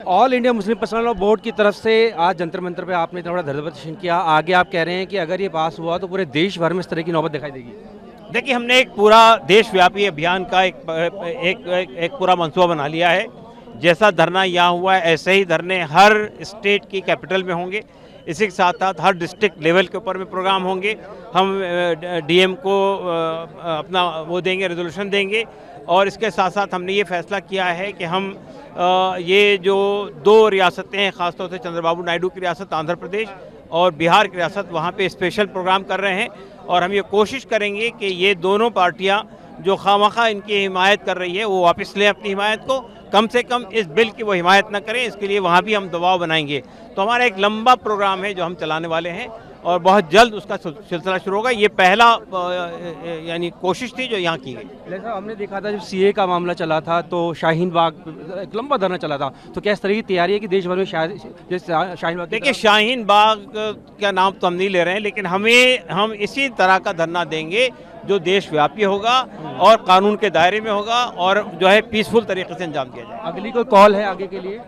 All India Muslim personal law board की तरफ से आज जंतर मंतर पे आपने थोड़ा धरना प्रदर्शन किया, आगे आप कह रहे हैं कि अगर ये पास हुआ तो पूरे देश भर में इस तरह की नौबत दिखाई देगी। देखिए, हमने एक पूरा देशव्यापी अभियान का एक पूरा मंसूबा बना लिया है। जैसा धरना यहाँ हुआ है ऐसे ही धरने हर स्टेट की कैपिटल में होंगे। इसी के साथ साथ हर डिस्ट्रिक्ट लेवल के ऊपर में प्रोग्राम होंगे। हम डीएम को अपना वो देंगे, रेजोल्यूशन देंगे। और इसके साथ साथ हमने ये फैसला किया है कि हम ये जो दो रियासतें हैं, ख़ासतौर से चंद्रबाबू नायडू की रियासत आंध्र प्रदेश और बिहार की रियासत, वहाँ पे स्पेशल प्रोग्राम कर रहे हैं। और हम ये कोशिश करेंगे कि ये दोनों पार्टियाँ जो खामखा इनकी हिमायत कर रही है वो वापस लें अपनी हिमायत को, कम से कम इस बिल की वो हिमायत न करें। इसके लिए वहाँ भी हम दबाव बनाएंगे। तो हमारा एक लंबा प्रोग्राम है जो हम चलाने वाले हैं और बहुत जल्द उसका सिलसिला शुरू होगा। ये पहला यानी कोशिश थी जो यहाँ की गई। जैसा हमने देखा था जब सीए का मामला चला था तो शाहीन बाग एक लंबा धरना चला था, तो क्या इस तरह की तैयारी है कि देश भर में शाहीन बाग? देखिए, शाहीन बाग का नाम तो हम नहीं ले रहे हैं, लेकिन हम इसी तरह का धरना देंगे जो देशव्यापी होगा और कानून के दायरे में होगा और जो है पीसफुल तरीके से अंजाम दिया जाए। अगली कोई कॉल है आगे के लिए?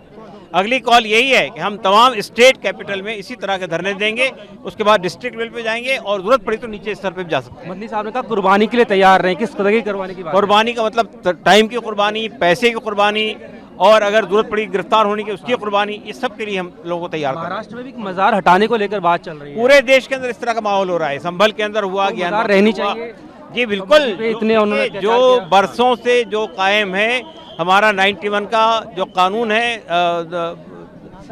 अगली कॉल यही है कि हम तमाम स्टेट कैपिटल में इसी तरह के धरने देंगे। उसके बाद डिस्ट्रिक्ट लेवल पे जाएंगे और जरूरत पड़ी तो नीचे स्तर पे भी जा सकते हैं। मदनी साहब ने कहा कुर्बानी के लिए तैयार रहे, किस तरह की कुर्बानी की बात? कुर्बानी का मतलब टाइम की कुर्बानी, पैसे की कुर्बानी और अगर जरूरत पड़ी गिरफ्तार होने की उसकी कुर्बानी, ये सब के लिए हम लोगों को तैयार हैं। महाराष्ट्र में भी मजार हटाने को लेकर बात चल रही है। पूरे देश के अंदर इस तरह का माहौल हो रहा है। संभल के अंदर हुआ, ज्ञान रहनी चाहिए। जी बिल्कुल। इतने उन्होंने जो बरसों से जो कायम है हमारा 91 का जो कानून है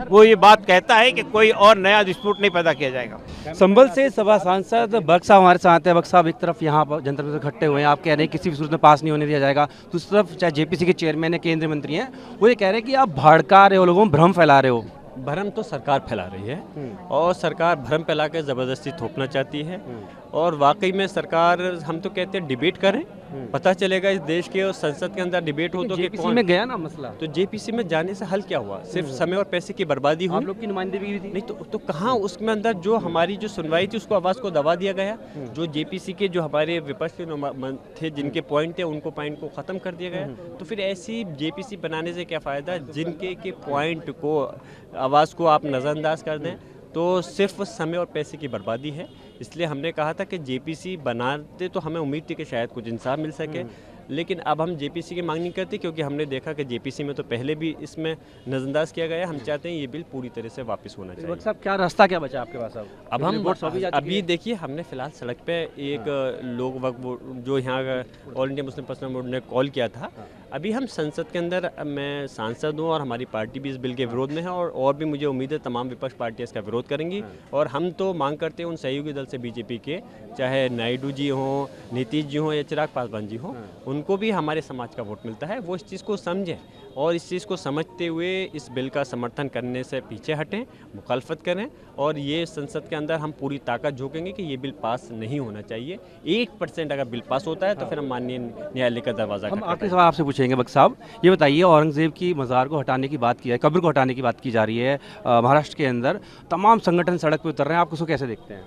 वो ये बात कहता है कि कोई और नया डिस्प्यूट नहीं पैदा किया जाएगा। संभल से सभा सांसद बख्श साहब हमारे साथ हैं। बख्श साहब, एक तरफ यहाँ पर जनता में इकट्ठे हुए हैं, आप कह रहे हैं किसी भी सूरत में पास नहीं होने दिया जाएगा। दूसरी तरफ चाहे जेपीसी के चेयरमैन है, केंद्रीय मंत्री हैं, वो ये कह रहे हैं कि आप भड़का रहे हो, लोगों में भ्रम फैला रहे हो। भ्रम तो सरकार फैला रही है और सरकार भ्रम फैला के ज़बरदस्ती थोपना चाहती है। और वाकई में सरकार, हम तो कहते हैं डिबेट करें, पता चलेगा इस देश के और संसद के अंदर डिबेट हो तो जेपीसी में गया ना मसला, तो जेपीसी में जाने से हल क्या हुआ? सिर्फ समय और पैसे की बर्बादी हुई। आप लोग की नुमाइंदगी भी थी नहीं तो कहाँ उसमें अंदर जो हमारी जो सुनवाई थी उसको आवाज़ को दबा दिया गया। जो जेपीसी के जो हमारे विपक्ष के थे जिनके पॉइंट थे उनको पॉइंट को ख़त्म कर दिया गया। तो फिर ऐसी जेपीसी बनाने से क्या फ़ायदा जिनके के पॉइंट को, आवाज़ को आप नज़रअंदाज कर दें, तो सिर्फ समय और पैसे की बर्बादी है। इसलिए हमने कहा था कि जेपीसी बनाते तो हमें उम्मीद थी कि शायद कुछ इंसाफ मिल सके, लेकिन अब हम जेपीसी की मांग नहीं करते क्योंकि हमने देखा कि जेपीसी में तो पहले भी इसमें नज़रअंदाज किया गया। हम चाहते हैं ये बिल पूरी तरह से वापस होना चाहिए। साहब, क्या रास्ता क्या बचा आपके पास? अब हम अभी देखिए, हमने फिलहाल सड़क पे एक लोग वक्त जो यहाँ all India Muslim personal board ने कॉल किया था। अभी हम संसद के अंदर, मैं सांसद हूँ और हमारी पार्टी भी इस बिल के विरोध में है और भी मुझे उम्मीद है तमाम विपक्ष पार्टियाँ इसका विरोध करेंगी। और हम तो मांग करते हैं उन सहयोगी दल से बीजेपी के, चाहे नायडू जी हों, नीतीश जी हों या चिराग पासवान जी हों, उनको भी हमारे समाज का वोट मिलता है। वो इस चीज़ को समझें और इस चीज़ को समझते हुए इस बिल का समर्थन करने से पीछे हटें, मुखालफत करें। और ये संसद के अंदर हम पूरी ताकत झोंकेंगे कि ये बिल पास नहीं होना चाहिए। 1% अगर बिल पास होता है तो फिर हम माननीय न्यायालय का दरवाज़ा हम आखिरी सवाल आपसे पूछेंगे। बख्श साहब, ये बताइए, औरंगजेब की मज़ार को हटाने की बात की है, कब्र को हटाने की बात की जा रही है महाराष्ट्र के अंदर, तमाम संगठन सड़क पर उतर रहे हैं, आप उसको कैसे देखते हैं?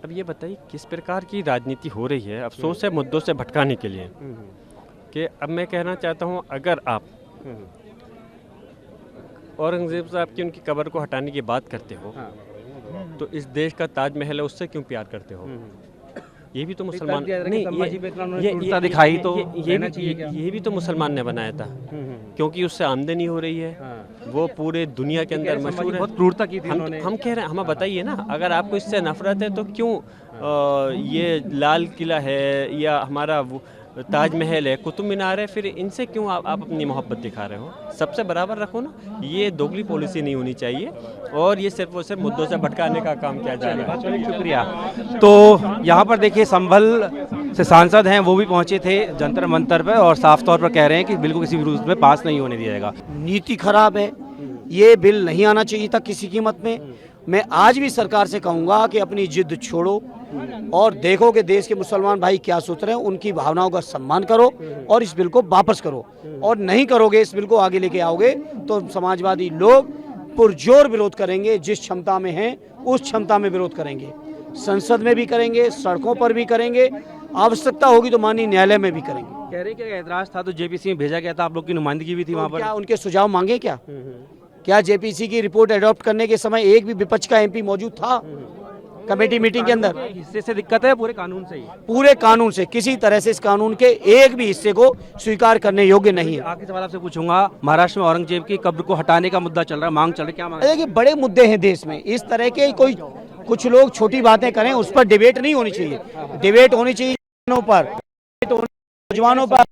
अब ये बताइए किस प्रकार की राजनीति हो रही है अफसोस है मुद्दों से भटकाने के लिए। कि अब मैं कहना चाहता हूँ, अगर आप औरंगजेब साहब की उनकी कब्र को हटाने की बात करते हो तो इस देश का ताजमहल है उससे क्यों प्यार करते हो? ये भी तो मुसलमान नहीं, ये दिखाई तो ये भी तो मुसलमान ने बनाया था क्योंकि उससे आमदनी हो रही है। वो पूरे दुनिया के अंदर मशहूर है। बहुत क्रूरता की थी हम कह रहे हैं, हमें बताइए ना, अगर आपको इससे नफरत है तो क्यों ये लाल किला है या हमारा ताजमहल है, कुतुब मीनार है, फिर इनसे क्यों आप अपनी मोहब्बत दिखा रहे हो? सबसे बराबर रखो ना। ये दोगली पॉलिसी नहीं होनी चाहिए और ये सिर्फ और सिर्फ मुद्दों से भटकाने का काम किया जा रहा है। शुक्रिया। तो यहाँ पर देखिए, संभल से सांसद हैं, वो भी पहुँचे थे जंतर मंतर पर और साफ तौर पर कह रहे हैं कि बिल को किसी भी रूप में पास नहीं होने दिया जाएगा। नीति खराब है, ये बिल नहीं आना चाहिए था किसी कीमत में। मैं आज भी सरकार से कहूँगा कि अपनी जिद छोड़ो और देखो कि देश के मुसलमान भाई क्या सोच रहे हैं, उनकी भावनाओं का सम्मान करो और इस बिल को वापस करो। और नहीं करोगे, इस बिल को आगे लेके आओगे तो समाजवादी लोग पुरजोर विरोध करेंगे। जिस क्षमता में हैं उस क्षमता में विरोध करेंगे, संसद में भी करेंगे, सड़कों पर भी करेंगे, आवश्यकता होगी तो माननीय न्यायालय में भी करेंगे। कह रहे हैं कि ऐतराज था तो जेपीसी में भेजा गया था, आप लोग की नुमाइंदगी भी थी वहाँ पर। क्या उनके सुझाव मांगे क्या जेपीसी की रिपोर्ट अडॉप्ट करने के समय एक भी विपक्ष का एमपी मौजूद था कमेटी मीटिंग के अंदर? हिस्से से दिक्कत है, पूरे कानून से ही? पूरे कानून से, किसी तरह से इस कानून के एक भी हिस्से को स्वीकार करने योग्य नहीं है। आखिरी सवाल आपसे पूछूंगा, महाराष्ट्र में औरंगजेब की कब्र को हटाने का मुद्दा चल रहा है, मांग चल रही है, क्या मांग? देखिए बड़े मुद्दे हैं देश में, इस तरह के कोई कुछ लोग छोटी बातें करें उस पर डिबेट नहीं होनी चाहिए। डिबेट होनी चाहिए पर, नौजवानों पर,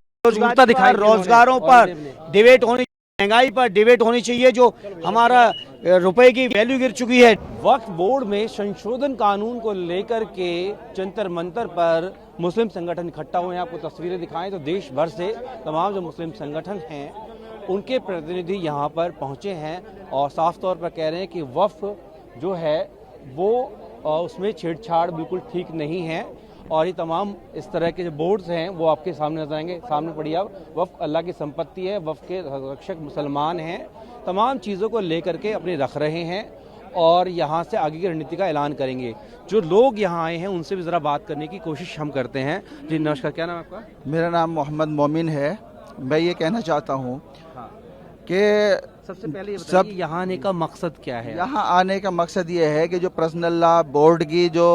रोजगारों पर डिबेट होनी, महंगाई पर डिबेट होनी चाहिए, जो हमारा रुपए की वैल्यू गिर चुकी है। वक्फ बोर्ड में संशोधन कानून को लेकर के जंतर मंतर पर मुस्लिम संगठन इकट्ठा हुए हैं। आपको तस्वीरें दिखाएं तो देश भर से तमाम जो मुस्लिम संगठन हैं उनके प्रतिनिधि यहाँ पर पहुँचे हैं और साफ तौर पर कह रहे हैं कि वक्फ जो है वो उसमें छेड़छाड़ बिल्कुल ठीक नहीं है। और ये तमाम इस तरह के जो बोर्ड्स हैं वो आपके सामने नजर आएंगे। सामने पढ़िए आप, वक्फ अल्लाह की संपत्ति है, वक्फ के रक्षक मुसलमान हैं, तमाम चीज़ों को लेकर के अपने रख रहे हैं और यहाँ से आगे की रणनीति का ऐलान करेंगे। जो लोग यहाँ आए हैं उनसे भी ज़रा बात करने की कोशिश हम करते हैं। जी नमस्कार, क्या नाम है आपका? मेरा नाम मोहम्मद मोमिन है। मैं ये कहना चाहता हूँ कि सबसे पहले ये बताइए यहाँ आने का मकसद क्या है? यहाँ आने का मकसद ये है कि जो पर्सनल लॉ बोर्ड की जो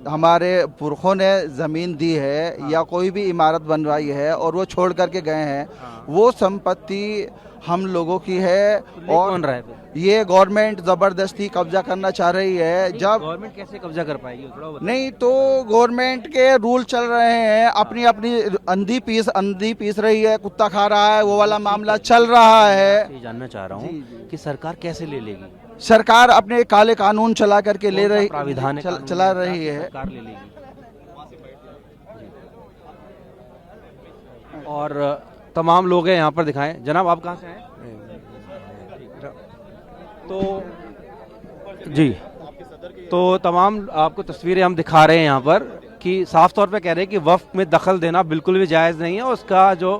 हमारे पुरखों ने ज़मीन दी है या कोई भी इमारत बनवाई है और वो छोड़ करके गए हैं, वो संपत्ति हम लोगों की है। और कौन रहा है? ये गवर्नमेंट ज़बरदस्ती कब्जा करना चाह रही है। जब गवर्नमेंट कैसे कब्जा कर पाएगी? नहीं तो गवर्नमेंट के रूल चल रहे हैं, अपनी अपनी अंधी पीस रही है, कुत्ता खा रहा है, वो वाला मामला चल रहा है। ये जानना चाह रहा हूँ कि सरकार कैसे ले लेगी? सरकार अपने काले कानून चला करके ले रही, प्राविधान चला रही है। सरकार ले लेगी। और तमाम लोग हैं यहाँ पर, दिखाएं जनाब, आप कहाँ से आए? तो जी, तो तमाम आपको तस्वीरें हम दिखा रहे हैं यहाँ पर कि साफ तौर पे कह रहे हैं कि वक्फ में दखल देना बिल्कुल भी जायज़ नहीं है। उसका जो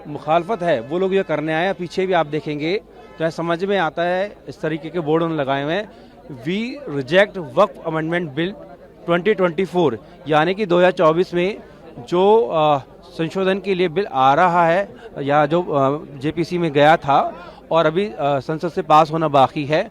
मुखालफत है वो लोग ये करने आए हैं। पीछे भी आप देखेंगे तो समझ में आता है, इस तरीके के बोर्ड उन्होंने लगाए हुए हैं, we reject Waqf amendment bill 2024, यानी कि 2024 में जो संशोधन के लिए बिल आ रहा है या जो जेपीसी में गया था और अभी संसद से पास होना बाकी है,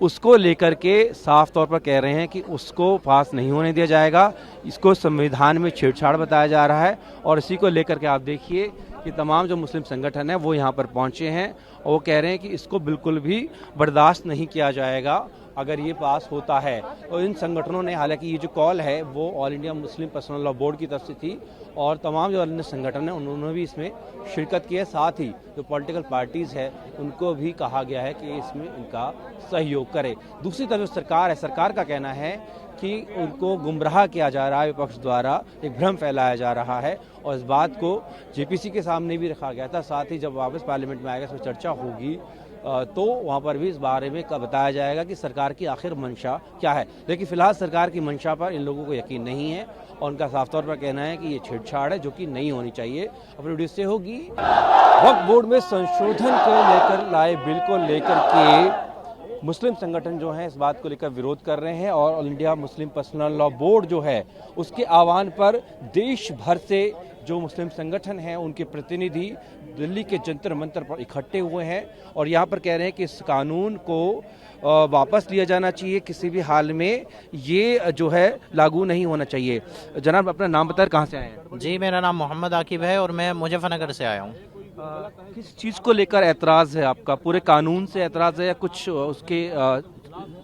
उसको लेकर के साफ तौर पर कह रहे हैं कि उसको पास नहीं होने दिया जाएगा। इसको संविधान में छेड़छाड़ बताया जा रहा है और इसी को लेकर के आप देखिए कि तमाम जो मुस्लिम संगठन है वो यहाँ पर पहुँचे हैं और वो कह रहे हैं कि इसको बिल्कुल भी बर्दाश्त नहीं किया जाएगा अगर ये पास होता है। और इन संगठनों ने, हालांकि ये जो कॉल है वो all India Muslim personal law board की तरफ से थी और तमाम जो अन्य संगठन हैं उन्होंने भी इसमें शिरकत की है। साथ ही जो पॉलिटिकल पार्टीज़ है उनको भी कहा गया है कि इसमें इनका सहयोग करे। दूसरी तरफ सरकार है, सरकार का कहना है कि उनको गुमराह किया जा रहा है, विपक्ष द्वारा एक भ्रम फैलाया जा रहा है और इस बात को जेपीसी के सामने भी रखा गया था। साथ ही जब वापस पार्लियामेंट में आएगा, इसमें चर्चा होगी तो वहाँ पर भी इस बारे में बताया जाएगा कि सरकार की आखिर मंशा क्या है। लेकिन फिलहाल सरकार की मंशा पर इन लोगों को यकीन नहीं है और उनका साफ तौर पर कहना है कि ये छेड़छाड़ है जो कि नहीं होनी चाहिए। अपनी वीडियो से होगी। वक्फ बोर्ड में संशोधन को लेकर लाए बिल को लेकर के मुस्लिम संगठन जो हैं इस बात को लेकर विरोध कर रहे हैं और all India Muslim personal law board जो है उसके आह्वान पर देश भर से जो मुस्लिम संगठन हैं उनके प्रतिनिधि दिल्ली के जंतर मंतर पर इकट्ठे हुए हैं और यहाँ पर कह रहे हैं कि इस कानून को वापस लिया जाना चाहिए, किसी भी हाल में ये जो है लागू नहीं होना चाहिए। जनाब अपना नाम बताएं, कहाँ से आए हैं? जी, मेरा नाम मोहम्मद आकिब है और मैं मुजफ्फरनगर से आया हूँ। किस चीज़ को लेकर ऐतराज़ है आपका? पूरे कानून से ऐतराज़ है या कुछ उसके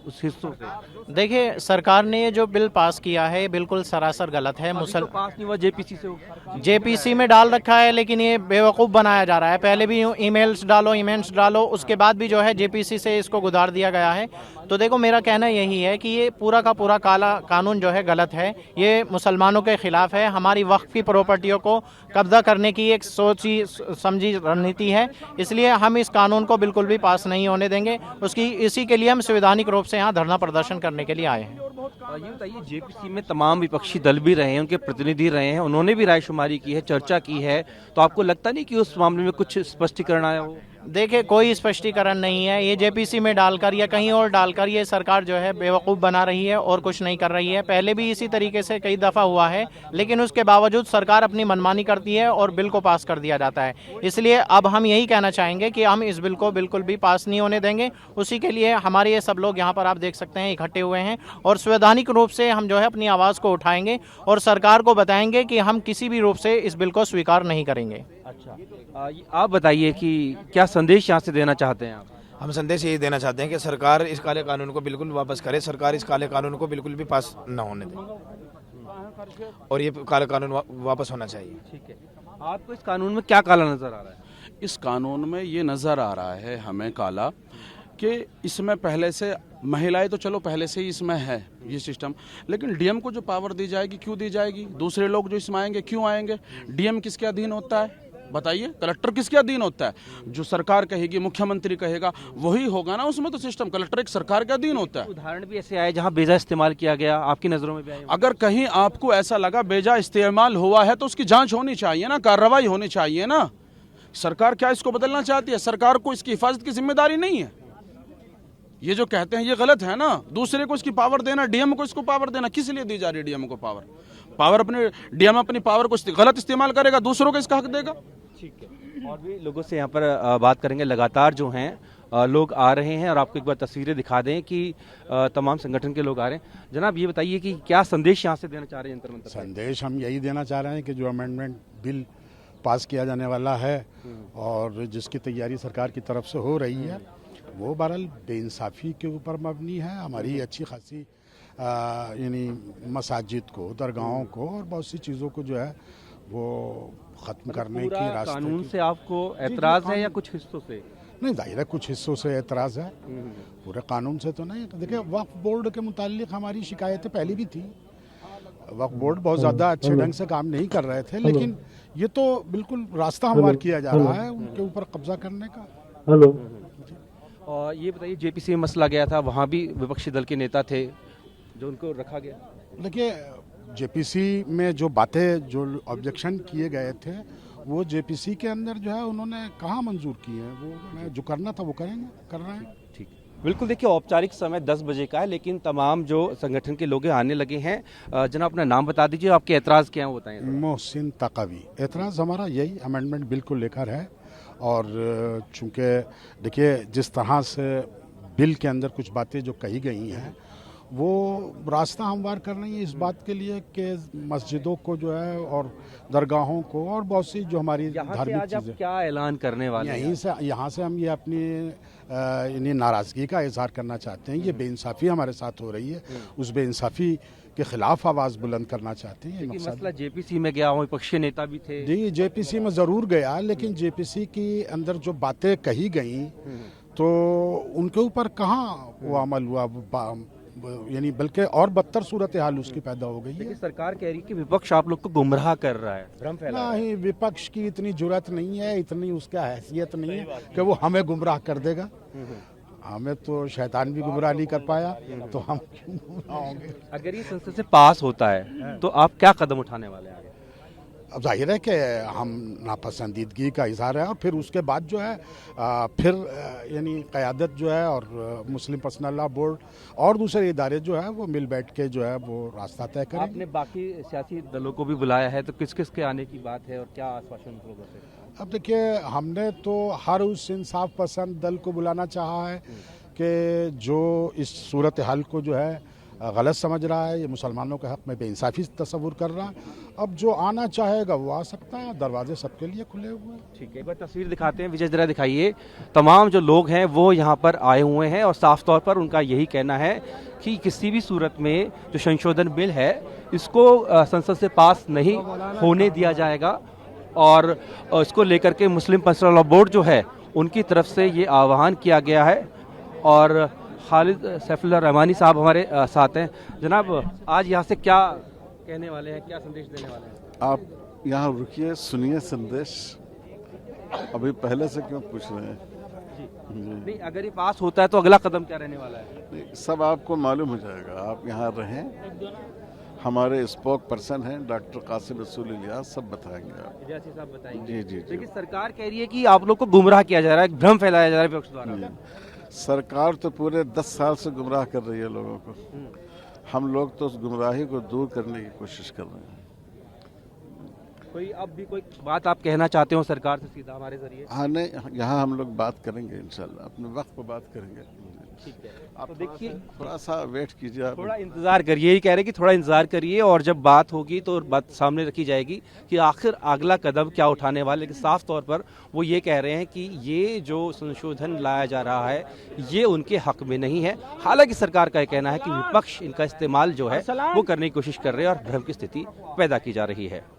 उस हिस्सों से? देखिए, सरकार ने ये जो बिल पास किया है बिल्कुल सरासर गलत है। तो पास नहीं हुआ, जेपीसी से जेपीसी में डाल रखा है, लेकिन ये बेवकूफ़ बनाया जा रहा है। पहले भी ईमेल्स डालो, उसके बाद भी जो है जेपीसी से इसको गुदार दिया गया है। तो देखो, मेरा कहना यही है कि ये पूरा का पूरा काला कानून जो है गलत है, ये मुसलमानों के खिलाफ है। हमारी वक्फ की प्रॉपर्टियों को कब्जा करने की एक सोची समझी रणनीति है, इसलिए हम इस कानून को बिल्कुल भी पास नहीं होने देंगे। इसी के लिए हम संवैधानिक रूप से यहाँ धरना प्रदर्शन करने के लिए आए हैं। ये बताइए, जेपीसी में तमाम विपक्षी दल भी रहे हैं, उनके प्रतिनिधि रहे हैं, उन्होंने भी रायशुमारी की है, चर्चा की है, तो आपको लगता नहीं कि उस मामले में कुछ स्पष्टीकरण आया हो? देखिए कोई स्पष्टीकरण नहीं है। ये जेपीसी में डालकर या कहीं और डालकर ये सरकार जो है बेवकूफ़ बना रही है और कुछ नहीं कर रही है। पहले भी इसी तरीके से कई दफ़ा हुआ है, लेकिन उसके बावजूद सरकार अपनी मनमानी करती है और बिल को पास कर दिया जाता है। इसलिए अब हम यही कहना चाहेंगे कि हम इस बिल को बिल्कुल भी पास नहीं होने देंगे। उसी के लिए हमारे ये सब लोग यहाँ पर आप देख सकते हैं इकट्ठे हुए हैं और संवैधानिक रूप से हम जो है अपनी आवाज़ को उठाएंगे और सरकार को बताएंगे कि हम किसी भी रूप से इस बिल को स्वीकार नहीं करेंगे। अच्छा, आप बताइए कि क्या संदेश यहाँ से देना चाहते हैं आप? हम संदेश यही देना चाहते हैं कि सरकार इस काले कानून को बिल्कुल वापस करे, सरकार इस काले कानून को बिल्कुल भी पास न होने दे और ये काला कानून वापस होना चाहिए। ठीक है, आपको इस कानून में क्या काला नजर आ रहा है? इस कानून में ये नज़र आ रहा है हमें काला कि इसमें पहले से महिलाएं तो चलो पहले से ही इसमें है ये सिस्टम, लेकिन डीएम को जो पावर दी जाएगी क्यों दी जाएगी? दूसरे लोग जो इसमें आएंगे क्यों आएंगे? डीएम किसके अधीन होता है बताइए? कलेक्टर किसके अधीन होता है? जो सरकार कहेगी, मुख्यमंत्री कहेगा वही होगा ना उसमें तो सिस्टम। कलेक्टर एक सरकार के अधीन होता है। उदाहरण भी ऐसे आए जहाँ बेजा इस्तेमाल किया गया, आपकी नज़रों में भी आए? अगर कहीं आपको ऐसा लगा बेजा इस्तेमाल हुआ है तो उसकी जांच होनी चाहिए ना, कार्रवाई होनी चाहिए ना। सरकार क्या इसको बदलना चाहती है? सरकार को इसकी हिफाजत की जिम्मेदारी नहीं है। ये जो कहते हैं ये गलत है ना। दूसरे को इसकी पावर देना, डीएम को इसको पावर देना, किस लिए दी जा रही है डीएम को पावर? अपने डीएम अपनी पावर को गलत इस्तेमाल करेगा, दूसरों को इसका हक देगा। ठीक है, और भी लोगों से यहाँ पर बात करेंगे। लगातार जो हैं लोग आ रहे हैं और आपको एक बार तस्वीरें दिखा दें कि तमाम संगठन के लोग आ रहे हैं। जनाब ये बताइए कि क्या संदेश यहाँ से देना चाह रहे हैं जंतर मंतर? संदेश हम यही देना चाह रहे हैं कि जो अमेंडमेंट बिल पास किया जाने वाला है और जिसकी तैयारी सरकार की तरफ से हो रही है वो बहरहाल बेइंसाफ़ी के ऊपर मबनी है। हमारी अच्छी खासी यानी मसाजिद को, दरगाहों को और बहुत सी चीज़ों को जो है वो ख़त्म करने की रास्ते कानून से आपको एतराज़ है या कुछ हिस्सों से? नहीं, जाहिर है कुछ हिस्सों से एतराज़ है, पूरे कानून से तो नहीं। देखिए वक्फ बोर्ड के मुतालिक हमारी शिकायतें पहले भी थी। वक्फ बोर्ड बहुत ज़्यादा अच्छे ढंग से काम नहीं कर रहे थे, लेकिन ये तो बिल्कुल रास्ता हमवार किया जा रहा है उनके ऊपर कब्जा करने का। और ये बताइए जेपीसी में मसला गया था, वहाँ भी विपक्षी दल के नेता थे जो उनको रखा गया। देखिए जेपीसी में जो बातें, जो ऑब्जेक्शन किए गए थे वो जेपीसी के अंदर जो है उन्होंने कहाँ मंजूर किए हैं। वो जो करना था वो करेंगे, कर रहे हैं। ठीक, बिल्कुल। देखिए औपचारिक समय 10 बजे का है, लेकिन तमाम जो संगठन के लोग आने लगे हैं। जनाब अपना नाम बता दीजिए, आपके एतराज़ क्या है वो बताएं। मोहसिन तकावी। एतराज़ हमारा यही अमेंडमेंट बिल को लेकर है और चूँकि देखिए जिस तरह से बिल के अंदर कुछ बातें जो कही गई हैं वो रास्ता हमवार कर रही है इस बात के लिए कि मस्जिदों को जो है और दरगाहों को और बहुत सी जो हमारी धार्मिक चीज़ें, क्या ऐलान करने वाले हैं? यहाँ से हम ये अपनी नाराज़गी का इजहार करना चाहते हैं। ये बेइंसाफ़ी हमारे साथ हो रही है, उस बेइंसाफ़ी के खिलाफ आवाज़ बुलंद करना चाहते हैं। लेकिन मसला जेपीसी में गया, विपक्षी नेता भी थे। जी जेपीसी में ज़रूर गया, लेकिन जेपीसी के अंदर जो बातें कही गई तो उनके ऊपर कहाँ वो अमल हुआ, यानी बल्कि और बदतर सूरत हाल उसकी पैदा हो गई है। सरकार कह रही है कि विपक्ष आप लोग को गुमराह कर रहा है, भ्रम फैला रहा है। नहीं, विपक्ष की इतनी जुर्रत नहीं है, इतनी उसका हैसियत नहीं है कि वो हमें गुमराह कर देगा। हमें तो शैतान भी गुमराह नहीं कर पाया, तो हम क्यों गुमराह होंगे? अगर ये संसद से पास होता है तो आप क्या कदम उठाने वाले हैं? अब जाहिर है कि हम नापसंदीदगी का इजहार है और फिर उसके बाद जो है फिर यानी क़यादत जो है और मुस्लिम पर्सनल लॉ बोर्ड और दूसरे इदारे जो है वो मिल बैठ के जो है वो रास्ता तय करेंगे। आपने बाकी सियासी दलों को भी बुलाया है, तो किस किस के आने की बात है और क्या आश्वासन लोगों से? अब देखिए हमने तो हर उस इंसाफ पसंद दल को बुलाना चाहा है कि जो इस सूरत हाल को जो है गलत समझ रहा है, ये मुसलमानों के हक़ में बेइंसाफ़ी तस्वुर कर रहा है। अब जो आना चाहेगा वो आ सकता है, दरवाजे सबके लिए खुले हुए हैं। ठीक है, एक बार तस्वीर दिखाते हैं, विजय जरा दिखाइए। तमाम जो लोग हैं वो यहाँ पर आए हुए हैं और साफ तौर पर उनका यही कहना है कि किसी भी सूरत में जो संशोधन बिल है इसको संसद से पास नहीं होने दिया जाएगा और इसको लेकर के मुस्लिम पर्सनल लॉ बोर्ड जो है उनकी तरफ से ये आह्वान किया गया है। और खालिद सैफुल्लाह रहमानी साहब हमारे साथ हैं। जनाब आज यहाँ से क्या कहने वाले हैं, क्या संदेश देने वाले हैं? आप यहाँ रुकिए, सुनिए संदेश। अभी पहले से क्यों पूछ रहे हैं? नहीं, अगर ये पास होता है तो अगला कदम क्या रहने वाला है? सब आपको मालूम हो जाएगा। आप यहाँ रहें, हमारे स्पोक पर्सन हैं डॉक्टर कासिम रसूल इलियास, सब बताएंगे आप। इलियासी साहब बताएंगे। जी जी जी। लेकिन सरकार कह रही है कि आप लोग को गुमराह किया जा रहा है, भ्रम फैलाया जा रहा है विपक्ष द्वारा। सरकार तो पूरे 10 साल से गुमराह कर रही है लोगों को। हम लोग तो उस गुमराही को दूर करने की कोशिश कर रहे हैं। कोई अब भी कोई बात आप कहना चाहते हो सरकार से सीधा हमारे जरिए? हाँ नहीं, यहाँ हम लोग बात करेंगे इंशाल्लाह, अपने वक्त पर बात करेंगे। ठीक है, आप तो देखिए थोड़ा सा वेट कीजिए आप। थोड़ा इंतजार करिए, यही कह रहे हैं कि थोड़ा इंतजार करिए और जब बात होगी तो बात सामने रखी जाएगी कि आखिर अगला कदम क्या उठाने वाले। लेकिन साफ तौर पर वो ये कह रहे हैं कि ये जो संशोधन लाया जा रहा है ये उनके हक में नहीं है। हालांकि सरकार का यह कहना है कि विपक्ष इनका इस्तेमाल जो है वो करने की कोशिश कर रहे हैं और भ्रम की स्थिति पैदा की जा रही है।